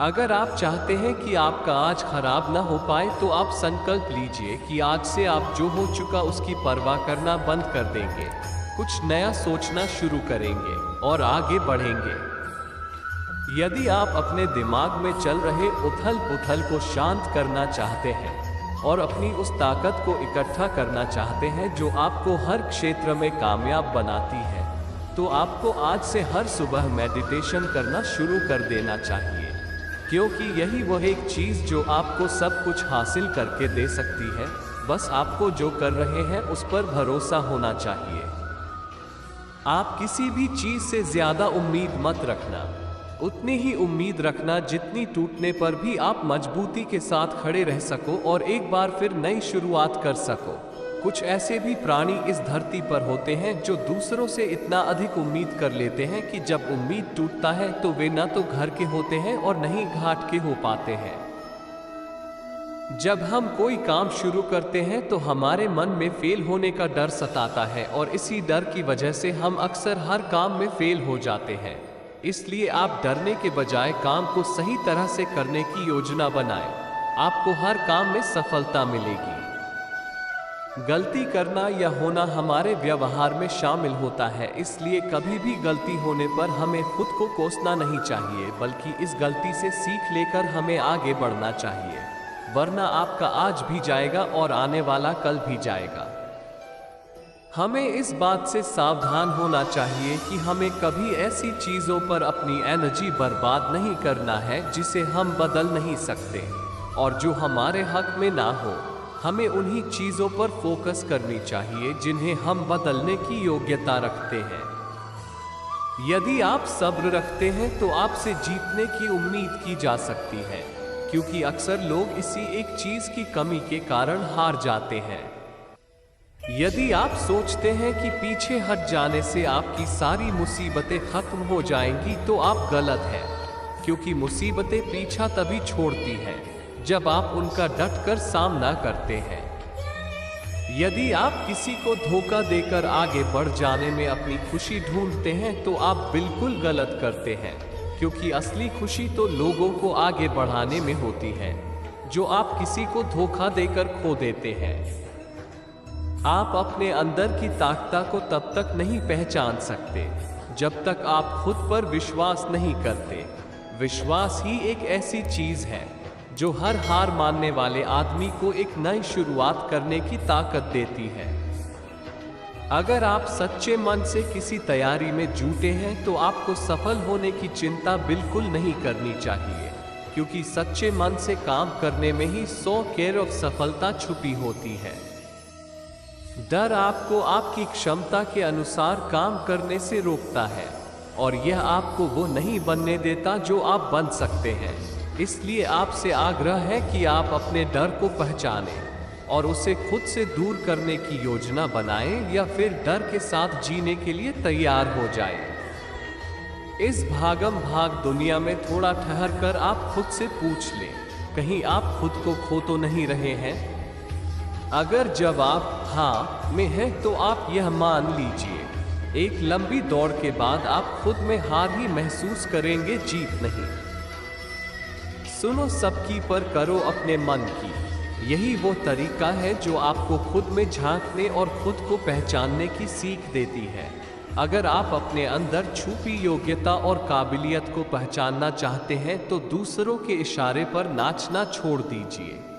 अगर आप चाहते हैं कि आपका आज खराब ना हो पाए तो आप संकल्प लीजिए कि आज से आप जो हो चुका उसकी परवाह करना बंद कर देंगे, कुछ नया सोचना शुरू करेंगे और आगे बढ़ेंगे। यदि आप अपने दिमाग में चल रहे उथल पुथल को शांत करना चाहते हैं और अपनी उस ताकत को इकट्ठा करना चाहते हैं जो आपको हर क्षेत्र में कामयाब बनाती है, तो आपको आज से हर सुबह मेडिटेशन करना शुरू कर देना चाहिए, क्योंकि यही वह एक चीज जो आपको सब कुछ हासिल करके दे सकती है। बस आपको जो कर रहे हैं उस पर भरोसा होना चाहिए। आप किसी भी चीज से ज्यादा उम्मीद मत रखना, उतनी ही उम्मीद रखना जितनी टूटने पर भी आप मजबूती के साथ खड़े रह सको और एक बार फिर नई शुरुआत कर सको। कुछ ऐसे भी प्राणी इस धरती पर होते हैं जो दूसरों से इतना अधिक उम्मीद कर लेते हैं कि जब उम्मीद टूटता है तो वे न तो घर के होते हैं और न ही घाट के हो पाते हैं। जब हम कोई काम शुरू करते हैं तो हमारे मन में फेल होने का डर सताता है और इसी डर की वजह से हम अक्सर हर काम में फेल हो जाते हैं। इसलिए आप डरने के बजाय काम को सही तरह से करने की योजना बनाएं। आपको हर काम में सफलता मिलेगी। गलती करना या होना हमारे व्यवहार में शामिल होता है, इसलिए कभी भी गलती होने पर हमें खुद को कोसना नहीं चाहिए, बल्कि इस गलती से सीख लेकर हमें आगे बढ़ना चाहिए, वरना आपका आज भी जाएगा और आने वाला कल भी जाएगा। हमें इस बात से सावधान होना चाहिए कि हमें कभी ऐसी चीज़ों पर अपनी एनर्जी बर्बाद नहीं करना है जिसे हम बदल नहीं सकते, और जो हमारे हक में ना हो। हमें उन्हीं चीज़ों पर फोकस करनी चाहिए जिन्हें हम बदलने की योग्यता रखते हैं। यदि आप सब्र रखते हैं तो आपसे जीतने की उम्मीद की जा सकती है, क्योंकि अक्सर लोग इसी एक चीज़ की कमी के कारण हार जाते हैं। यदि आप सोचते हैं कि पीछे हट जाने से आपकी सारी मुसीबतें खत्म हो जाएंगी तो आप गलत हैं, क्योंकि मुसीबतें पीछा तभी छोड़ती हैं जब आप उनका डटकर सामना करते हैं। यदि आप किसी को धोखा देकर आगे बढ़ जाने में अपनी खुशी ढूंढते हैं तो आप बिल्कुल गलत करते हैं, क्योंकि असली खुशी तो लोगों को आगे बढ़ाने में होती है, जो आप किसी को धोखा देकर खो देते हैं। आप अपने अंदर की ताकत को तब तक नहीं पहचान सकते जब तक आप खुद पर विश्वास नहीं करते। विश्वास ही एक ऐसी चीज है जो हर हार मानने वाले आदमी को एक नई शुरुआत करने की ताकत देती है। अगर आप सच्चे मन से किसी तैयारी में जुटे हैं तो आपको सफल होने की चिंता बिल्कुल नहीं करनी चाहिए, क्योंकि सच्चे मन से काम करने में ही 100% सफलता छुपी होती है। डर आपको आपकी क्षमता के अनुसार काम करने से रोकता है और यह आपको वो नहीं बनने देता जो आप बन सकते हैं। इसलिए आपसे आग्रह है कि आप अपने डर को पहचानें और उसे खुद से दूर करने की योजना बनाएं, या फिर डर के साथ जीने के लिए तैयार हो जाएं। इस भागम भाग दुनिया में थोड़ा ठहर कर आप खुद से पूछ लें, कहीं आप खुद को खो तो नहीं रहे हैं? अगर जवाब हाँ में है तो आप यह मान लीजिए, एक लंबी दौड़ के बाद आप खुद में हार ही महसूस करेंगे, जीत नहीं। सुनो सबकी पर करो अपने मन की। यही वो तरीका है जो आपको खुद में झांकने और खुद को पहचानने की सीख देती है। अगर आप अपने अंदर छुपी योग्यता और काबिलियत को पहचानना चाहते हैं तो दूसरों के इशारे पर नाचना छोड़ दीजिए।